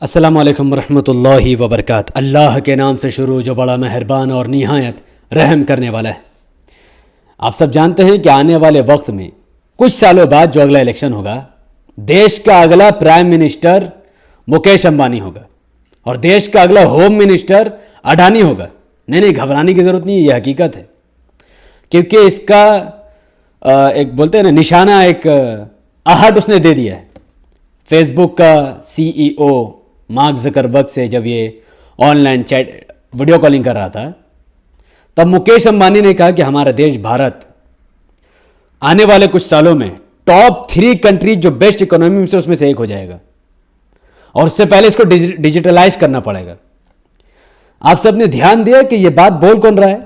अस्सलामु अलैकुम रहमतुल्लाहि व बरकात। अल्लाह के नाम से शुरू जो बड़ा मेहरबान और निहायत रहम करने वाला है। आप सब जानते हैं कि आने वाले वक्त में कुछ सालों बाद जो अगला इलेक्शन होगा, देश का अगला प्राइम मिनिस्टर मुकेश अंबानी होगा और देश का अगला होम मिनिस्टर अडानी होगा। नहीं, घबराने की ज़रूरत नहीं है, यह हकीकत है। क्योंकि इसका एक बोलते हैं ना निशाना, एक आहट उसने दे दिया है। फेसबुक का सीईओ मार्क ज़करबर्ग से जब ये ऑनलाइन चैट वीडियो कॉलिंग कर रहा था, तब मुकेश अंबानी ने कहा कि हमारा देश भारत आने वाले कुछ सालों में टॉप 3 कंट्रीज जो बेस्ट इकोनॉमी में से उसमें से एक हो जाएगा और उससे पहले इसको डिजिटलाइज करना पड़ेगा। आप सबने ध्यान दिया कि यह बात बोल कौन रहा है?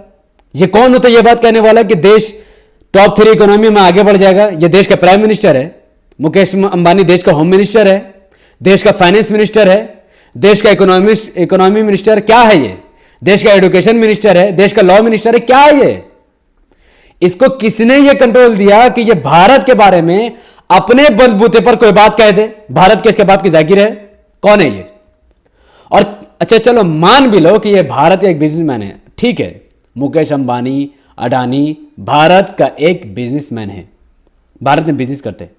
ये कौन होता है यह बात कहने वाला कि देश टॉप 3 इकोनॉमी में आगे बढ़ जाएगा? यह देश का प्राइम मिनिस्टर है। मुकेश अंबानी देश का होम मिनिस्टर है, देश का फाइनेंस मिनिस्टर है, देश का इकोनॉमी मिनिस्टर। क्या है ये? देश का एजुकेशन मिनिस्टर है, देश का लॉ मिनिस्टर है। क्या है ये? इसको किसने ये कंट्रोल दिया कि ये भारत के बारे में अपने बलबूते पर कोई बात कह दे? भारत के इसके बाप की जागीर है? कौन है ये? और अच्छा चलो मान भी लो कि ये भारत का एक बिजनेसमैन है, ठीक है। मुकेश अंबानी, अडानी भारत का एक बिजनेसमैन है, भारत में बिजनेस करते हैं।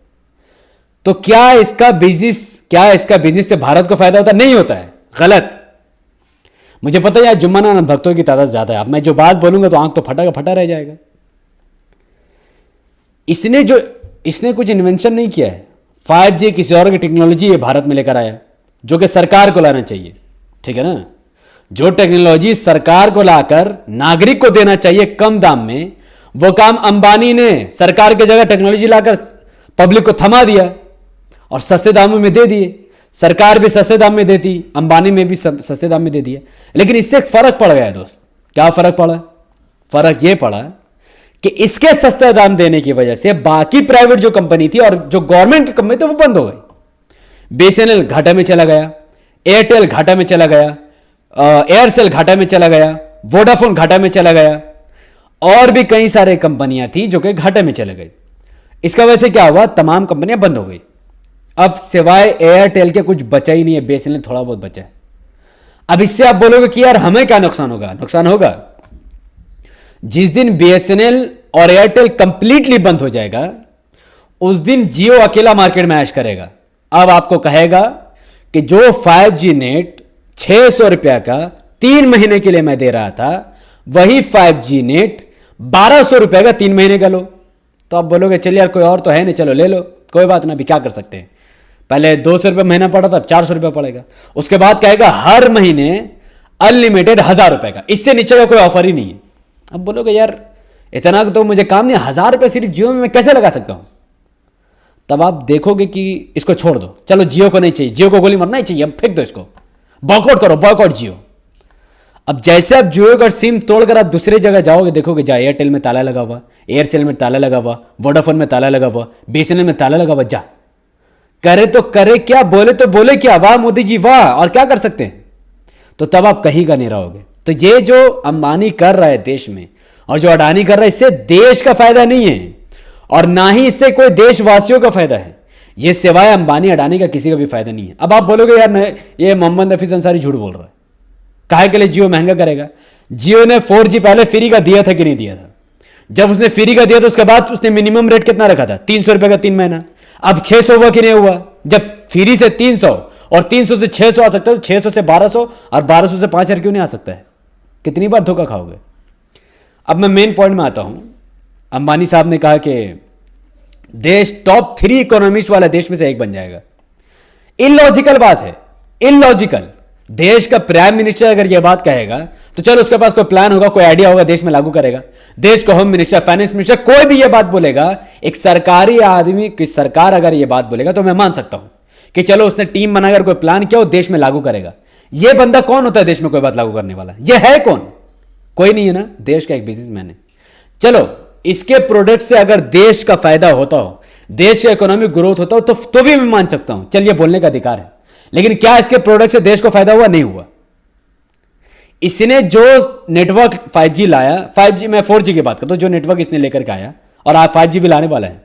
तो क्या इसका बिजनेस से भारत को फायदा होता है? नहीं होता है। गलत। मुझे पता है यार जुम्मन भक्तों की तादाद ज्यादा है। अब मैं जो बात बोलूंगा तो आंख तो फटा का फटा रह जाएगा। इसने कुछ इन्वेंशन नहीं किया है। 5G किसी और की टेक्नोलॉजी ये भारत में लेकर आया, जो कि सरकार को लाना चाहिए, ठीक है ना। जो टेक्नोलॉजी सरकार को लाकर नागरिक को देना चाहिए कम दाम में, वो काम अंबानी ने सरकार की जगह टेक्नोलॉजी लाकर पब्लिक को थमा दिया और सस्ते दामों में दे दिए। सरकार भी सस्ते दाम में देती, अंबानी में भी सस्ते दाम में दे दिया। लेकिन इससे एक फर्क पड़ गया है दोस्त। क्या फर्क पड़ा? फर्क यह पड़ा कि इसके सस्ते दाम देने की वजह से बाकी प्राइवेट जो कंपनी थी और जो गवर्नमेंट की कंपनी थी वो बंद हो गई। बीएसएनएल घाटा में चला गया, एयरटेल घाटा में चला गया, एयरसेल घाटा में चला गया, वोडाफोन घाटा में चला गया और भी कई सारे कंपनियां थी जो कि घाटे में चले गई। इसका वजह से क्या हुआ? तमाम कंपनियां बंद हो गई। अब सिवाय एयरटेल के कुछ बचा ही नहीं है। बीएसएनएल थोड़ा बहुत बचा है। अब इससे आप बोलोगे कि यार हमें क्या नुकसान होगा? नुकसान होगा। जिस दिन बीएसएनएल और एयरटेल कंप्लीटली बंद हो जाएगा, उस दिन जियो अकेला मार्केट में ऐश करेगा। अब आपको कहेगा कि जो 5G नेट 600 रुपया का 3 महीने के लिए मैं दे रहा था, वही 5G नेट 1200 रुपए का 3 महीने का लो। तो आप बोलोगे चल यार कोई और तो है नहीं, चलो ले लो, कोई बात ना, भी क्या कर सकते हैं। पहले 200 रुपये महीना पड़ा था, अब 400 रुपये पड़ेगा। उसके बाद कहेगा हर महीने अनलिमिटेड 1000 रुपए का, इससे नीचे का कोई ऑफर ही नहीं है। अब बोलोगे यार इतना तो मुझे काम नहीं, 1000 रुपये सिर्फ जियो में मैं कैसे लगा सकता हूं? तब आप देखोगे कि इसको छोड़ दो, चलो जियो को नहीं चाहिए, जियो को गोली मारना ही चाहिए, अब फेंक दो इसको, बॉयकॉट करो, बॉयकॉट जियो। अब जैसे आप जियो का सिम तोड़कर आप दूसरे जगह जाओगे, देखोगे जा एयरटेल में ताला लगा हुआ, एयरसेल में ताला लगा हुआ, वोडाफोन में ताला लगा हुआ, बीएसएनएल में ताला लगा हुआ। जा करे तो करे क्या, बोले तो बोले क्या, वाह मोदी जी वाह, और क्या कर सकते हैं? तो तब आप कहीं का नहीं रहोगे। तो ये जो अंबानी कर रहा है देश में और जो अडानी कर रहा है, इससे देश का फायदा नहीं है और ना ही इससे कोई देशवासियों का फायदा है। ये सिवाय अंबानी अडानी का किसी का भी फायदा नहीं है। अब आप बोलोगे यार ये मोहम्मद हफीज अंसारी झूठ बोल रहा है, काहे के लिए जियो महंगा करेगा? जियो ने 4G पहले फ्री का दिया था कि नहीं दिया था? जब उसने फ्री का दिया तो उसके बाद उसने मिनिमम रेट कितना रखा था? 300 रुपए का 3 महीना। अब 600 हुआ कि नहीं हुआ? जब फ्री से 300 और 300 से 600 आ सकता है, तो 600 से 1200 और 1200 से 5000 क्यों नहीं आ सकता है? कितनी बार धोखा खाओगे? अब मैं मेन पॉइंट में आता हूं। अंबानी साहब ने कहा कि देश टॉप 3 इकोनॉमिस्ट वाला देश में से एक बन जाएगा। इलॉजिकल बात है, इलॉजिकल। देश का प्राइम मिनिस्टर अगर यह बात कहेगा तो चलो उसके पास कोई प्लान होगा, कोई आइडिया होगा, देश में लागू करेगा। देश का होम मिनिस्टर, फाइनेंस मिनिस्टर, कोई भी यह बात बोलेगा, एक सरकारी आदमी की सरकार अगर यह बात बोलेगा तो मैं मान सकता हूं कि चलो उसने टीम बनाकर कोई प्लान किया, वो देश में लागू करेगा। यह बंदा कौन होता है देश में कोई बात लागू करने वाला? यह है कौन? कोई नहीं है ना। देश का एक बिजनेसमैन है। चलो इसके प्रोडक्ट से अगर देश का फायदा होता हो, देश का इकोनॉमिक ग्रोथ होता हो, तो भी मैं मान सकता हूं, चलिए बोलने का अधिकार है। लेकिन क्या इसके प्रोडक्ट से देश को फायदा हुआ? नहीं हुआ। इसने जो नेटवर्क 5G लाया, 5G मैं 4G की बात करता हूं, जो नेटवर्क इसने लेकर के आया और आज 5G भी लाने वाला है,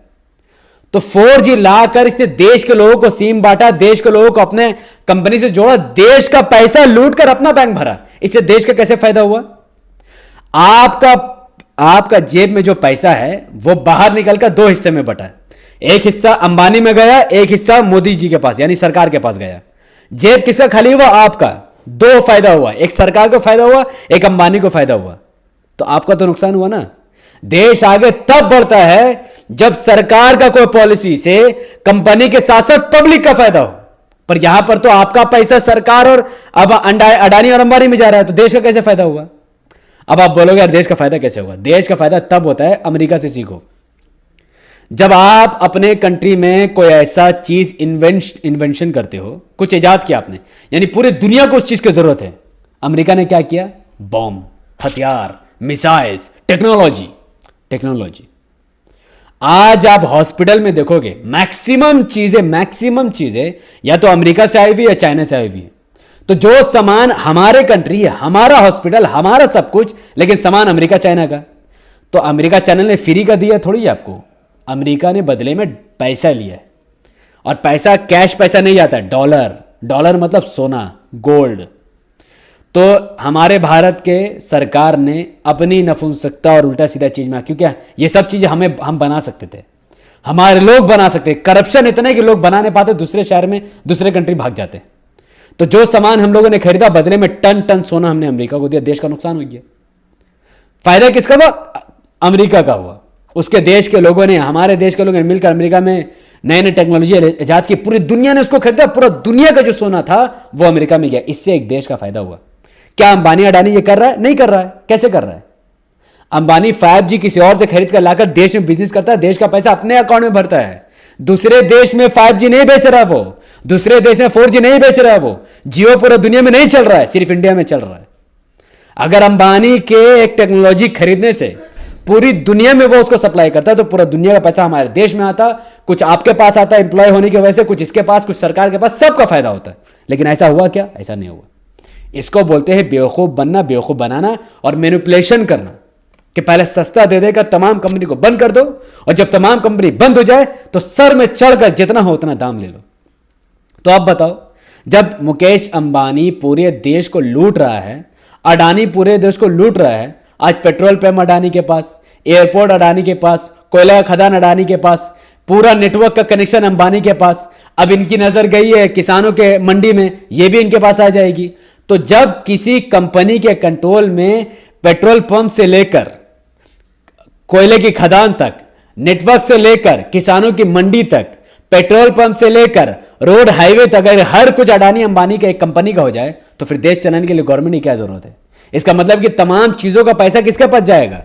तो 4G लाकर इसने देश के लोगों को सिम बांटा, देश के लोगों को अपने कंपनी से जोड़ा, देश का पैसा लूट कर अपना बैंक भरा। इससे देश का कैसे फायदा हुआ? आपका जेब में जो पैसा है वो बाहर निकलकर दो हिस्से में बटा। एक हिस्सा अंबानी में गया, एक हिस्सा मोदी जी के पास यानी सरकार के पास गया। जेब किसका खाली हुआ? आपका। दो फायदा हुआ, एक सरकार को फायदा हुआ, एक अंबानी को फायदा हुआ। तो आपका तो नुकसान हुआ ना। देश आगे तब बढ़ता है जब सरकार का कोई पॉलिसी से कंपनी के साथ साथ पब्लिक का फायदा हो। पर यहां पर तो आपका पैसा सरकार और अब अडानी और अंबानी में जा रहा है, तो देश का कैसे फायदा हुआ? अब आप बोलोगे यार देश का फायदा कैसे होगा? देश का फायदा तब होता है, अमेरिका से सीखो, जब आप अपने कंट्री में कोई ऐसा चीज इन्वेंशन करते हो, कुछ इजाद किया आपने, यानी पूरी दुनिया को उस चीज की जरूरत है। अमेरिका ने क्या किया? बॉम्ब, हथियार, मिसाइल्स, टेक्नोलॉजी। आज आप हॉस्पिटल में देखोगे मैक्सिमम चीजें या तो अमेरिका से आई हुई या चाइना से आई हुई है। तो जो सामान हमारे कंट्री है, हमारा हॉस्पिटल, हमारा सब कुछ, लेकिन सामान अमेरिका चाइना का। तो अमेरिका चाइना ने फ्री का दिया थोड़ी है आपको, अमेरिका ने बदले में पैसा लिया है। और पैसा कैश पैसा नहीं आता, डॉलर मतलब सोना, गोल्ड। तो हमारे भारत के सरकार ने अपनी नपुंसकता और उल्टा सीधा चीज में, क्योंकि ये सब चीजें हम बना सकते थे, हमारे लोग बना सकते। करप्शन इतने कि लोग बना नहीं पाते, दूसरे शहर में दूसरे कंट्री भाग जाते। तो जो सामान हम लोगों ने खरीदा बदले में टन सोना हमने अमेरिका को दिया, देश का नुकसान हो गया। फायदा किसका हुआ? अमेरिका का हुआ। उसके देश के लोगों ने, हमारे देश के लोगों ने मिलकर अमेरिका में नई टेक्नोलॉजी इजाद की, पूरी दुनिया ने उसको खरीदा, पूरा दुनिया का जो सोना था वो अमेरिका में गया। इससे एक देश का फायदा हुआ। क्या अंबानी अडानी ये कर रहा है? नहीं कर रहा है। कैसे कर रहा है? अंबानी 5G किसी और से खरीद कर लाकर देश में बिजनेस करता है, देश का पैसा अपने अकाउंट में भरता है। दूसरे देश में 5G नहीं बेच रहा है वो, दूसरे देश में 4G नहीं बेच रहा है वो, जियो पूरा दुनिया में नहीं चल रहा है, सिर्फ इंडिया में चल रहा है। अगर अंबानी के एक टेक्नोलॉजी खरीदने से पूरी दुनिया में वो उसको सप्लाई करता है, तो पूरा दुनिया का पैसा हमारे देश में आता, कुछ आपके पास आता एम्प्लॉय होने की वजह से, कुछ इसके पास, कुछ सरकार के पास, सबका फायदा होता है। लेकिन ऐसा हुआ क्या? ऐसा नहीं हुआ। इसको बोलते हैं बेवकूफ बनना, बेवकूफ बनाना और मैनिपुलेशन करना, कि पहले सस्ता दे देकर तमाम कंपनी को बंद कर दो, और जब तमाम कंपनी बंद हो जाए तो सर में चढ़कर जितना हो उतना दाम ले लो। तो अब बताओ, जब मुकेश अंबानी पूरे देश को लूट रहा है, अडानी पूरे देश को लूट रहा है, आज पेट्रोल पंप अडानी के पास, एयरपोर्ट अडानी के पास, कोयला खदान अडानी के पास, पूरा नेटवर्क का कनेक्शन अंबानी के पास, अब इनकी नजर गई है किसानों के मंडी में, ये भी इनके पास आ जाएगी। तो जब किसी कंपनी के कंट्रोल में पेट्रोल पंप से लेकर कोयले की खदान तक, नेटवर्क से लेकर किसानों की मंडी तक, पेट्रोल पंप से लेकर रोड हाईवे तक, अगर हर कुछ अडानी अंबानी का एक कंपनी का हो जाए, तो फिर देश चलाने के लिए गवर्नमेंट की क्या जरूरत है? इसका मतलब कि तमाम चीजों का पैसा किसके पास जाएगा?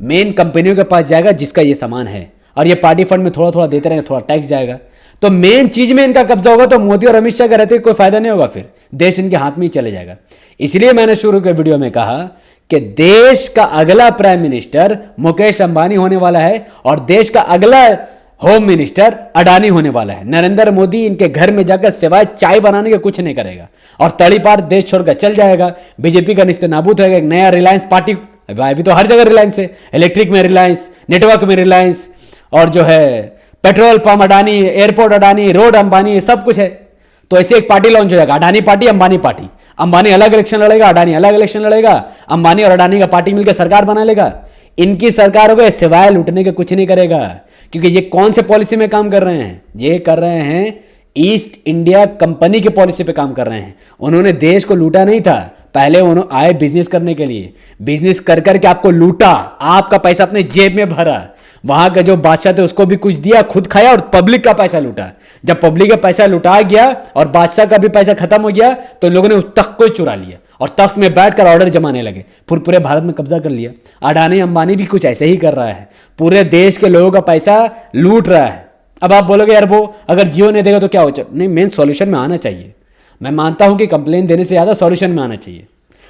मेन कंपनियों के पास जाएगा जिसका ये सामान है, और ये पार्टी फंड में थोड़ा थोड़ा देते रहेंगे, थोड़ा टैक्स जाएगा। तो मेन चीज में इनका कब्जा होगा, तो मोदी और अमित शाह का रहते कोई फायदा नहीं होगा, फिर देश इनके हाथ में ही चले जाएगा। इसलिए मैंने शुरू के वीडियो में कहा कि देश का अगला प्राइम मिनिस्टर मुकेश अंबानी होने वाला है, और देश का अगला होम मिनिस्टर अडानी होने वाला है। नरेंद्र मोदी इनके घर में जाकर सिवाय चाय बनाने के कुछ नहीं करेगा, और तड़ी पार देश छोड़कर चल जाएगा। बीजेपी का निस्ते नाबूद होगा। एक नया रिलायंस पार्टी, अभी तो हर जगह रिलायंस है, इलेक्ट्रिक में रिलायंस, नेटवर्क में रिलायंस, और जो है petrol pump Adani, airport Adani, road Ambani, सब कुछ है। तो ऐसे एक पार्टी लॉन्च हो जाएगा, अडानी पार्टी, अंबानी पार्टी। अंबानी अलग इलेक्शन लड़ेगा, अडानी अलग इलेक्शन लड़ेगा, अंबानी और अडानी का पार्टी मिलकर सरकार बना लेगा। इनकी सरकार होगा, सिवाय लूटने के कुछ नहीं करेगा। क्योंकि ये कौन से पॉलिसी में काम कर रहे हैं? ये कर रहे हैं ईस्ट इंडिया कंपनी की पॉलिसी पे काम कर रहे हैं। उन्होंने देश को लूटा नहीं था, पहले उन्होंने आए बिजनेस करने के लिए, बिजनेस कर करके आपको लूटा, आपका पैसा अपने जेब में भरा, वहां का जो बादशाह थे उसको भी कुछ दिया, खुद खाया, और पब्लिक का पैसा लूटा। जब पब्लिक का पैसा लुटा गया और बादशाह का भी पैसा खत्म हो गया, तो इन लोगों ने उस तख्त को चुरा लिया और तख्त में बैठकर ऑर्डर जमाने लगे, फिर पूरे भारत में कब्जा कर लिया। अडानी अंबानी भी कुछ ऐसे ही कर रहा है, पूरे देश के लोगों का पैसा लूट रहा है। अब आप बोलोगे यार वो अगर जियो नहीं देगा तो क्या हो जाए? नहीं, मेन सॉल्यूशन में आना चाहिए। मैं मानता हूं कि कंप्लेन देने से ज्यादा सॉल्यूशन में आना चाहिए।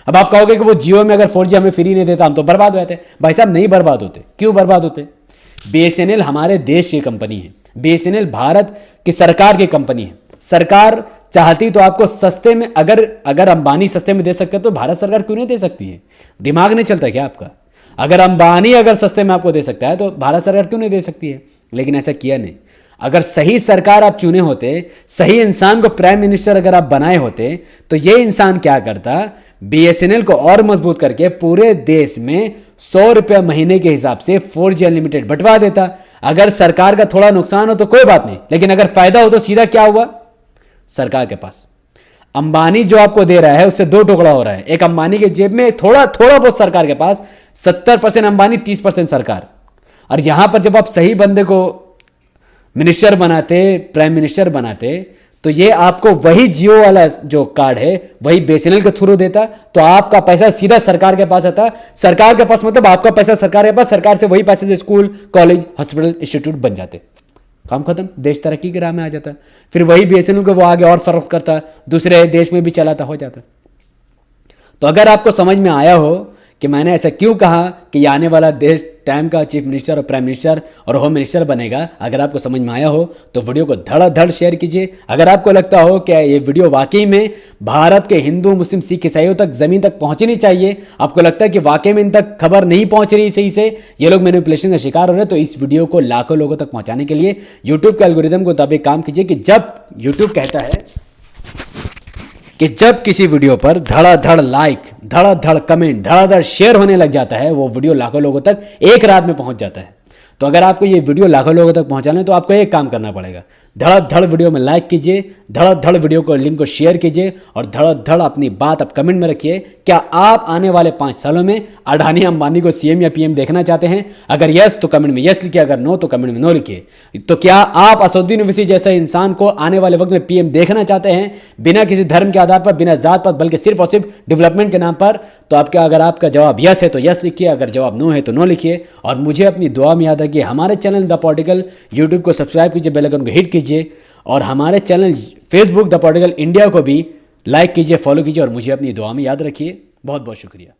अब आप कहोगे कि वो जियो में अगर 4G हमें फ्री नहीं देता हम तो बर्बाद हो जाते। भाई साहब नहीं बर्बाद होते। क्यों बर्बाद होते? BSNL हमारे देश की कंपनी है, BSNL भारत की सरकार की कंपनी है। सरकार चाहती तो आपको सस्ते में, अगर अंबानी सस्ते में दे सकते तो भारत सरकार क्यों नहीं दे सकती है? दिमाग नहीं चलता क्या आपका? अगर अंबानी अगर सस्ते में आपको दे सकता है तो भारत सरकार क्यों नहीं दे सकती है? लेकिन ऐसा किया नहीं। अगर सही सरकार आप चुने होते, सही इंसान को प्राइम मिनिस्टर अगर आप बनाए होते, तो ये इंसान क्या करता, बीएसएनएल को और मजबूत करके पूरे देश में 100 रुपया महीने के हिसाब से 4G अनलिमिटेड बंटवा देता। अगर सरकार का थोड़ा नुकसान हो तो कोई बात नहीं, लेकिन अगर फायदा हो तो सीधा क्या हुआ, सरकार के पास अंबानी जो आपको दे रहा है उससे दो टुकड़ा हो रहा है। एक अंबानी के जेब में थोड़ा थोड़ा बहुत सरकार के पास, 70% अंबानी 30% सरकार। और यहां पर जब आप सही बंदे को मिनिस्टर बनाते, प्राइम मिनिस्टर बनाते, तो ये आपको वही जियो वाला जो कार्ड है वही बीएसएनएल के थ्रू देता, तो आपका पैसा सीधा सरकार के पास आता। सरकार के पास मतलब आपका पैसा सरकार के पास, सरकार से वही पैसे से स्कूल, कॉलेज, हॉस्पिटल, इंस्टीट्यूट बन जाते। काम खत्म, देश तरक्की की राह में आ जाता। फिर वही बीएसएनएल को वो आगे और फरोख्त करता, दूसरे देश में भी चलाता, हो जाता। तो अगर आपको समझ में आया हो कि मैंने ऐसा क्यों कहा कि ये आने वाला देश टाइम का चीफ मिनिस्टर और प्राइम मिनिस्टर और होम मिनिस्टर बनेगा, अगर आपको समझ में आया हो तो वीडियो को धड़ाधड़ शेयर कीजिए। अगर आपको लगता हो कि ये वीडियो वाकई में भारत के हिंदू, मुस्लिम, सिख, ईसाइयों तक, जमीन तक पहुंचनी चाहिए, आपको लगता है कि वाकई में इन तक खबर नहीं पहुंच रही सही से, ये लोग मैनिपुलेशन का शिकार हो रहे हैं, तो इस वीडियो को लाखों लोगों तक पहुंचाने के लिए यूट्यूब के एल्गोरिदम को तभी काम कीजिए कि जब यूट्यूब कहता है कि जब किसी वीडियो पर धड़ाधड़ लाइक, धड़ाधड़ कमेंट, धड़ाधड़ शेयर होने लग जाता है, वो वीडियो लाखों लोगों तक एक रात में पहुंच जाता है। तो अगर आपको ये वीडियो लाखों लोगों तक पहुंचाना है तो आपको एक काम करना पड़ेगा, धड़ाधड़ वीडियो में लाइक कीजिए, धड़ाधड़ वीडियो को लिंक को शेयर कीजिए और धड़ाधड़ अपनी बात आप कमेंट में रखिए। क्या आप आने वाले 5 सालों में अडानी अंबानी को सीएम या पीएम देखना चाहते हैं? अगर यस तो कमेंट में यस लिखिए, अगर नो तो कमेंट में नो लिखिए। तो क्या आप असदुद्दीन ओवैसी जैसे इंसान को आने वाले वक्त में पीएम देखना चाहते हैं, बिना किसी धर्म के आधार पर, बिना जात पात, बल्कि सिर्फ और सिर्फ डेवलपमेंट के नाम पर? तो आपका अगर आपका जवाब यस है तो यस लिखिए, अगर जवाब नो है तो नो लिखिए। और मुझे अपनी दुआ में याद रखिए, हमारे चैनल द पॉलिटिकल यूट्यूब को सब्सक्राइब कीजिए, बेल आइकन को हिट कीजिए और हमारे channel Facebook the political India को भी लाइक कीजिए, फॉलो कीजिए और मुझे अपनी दुआ में याद रखिए। बहुत बहुत शुक्रिया।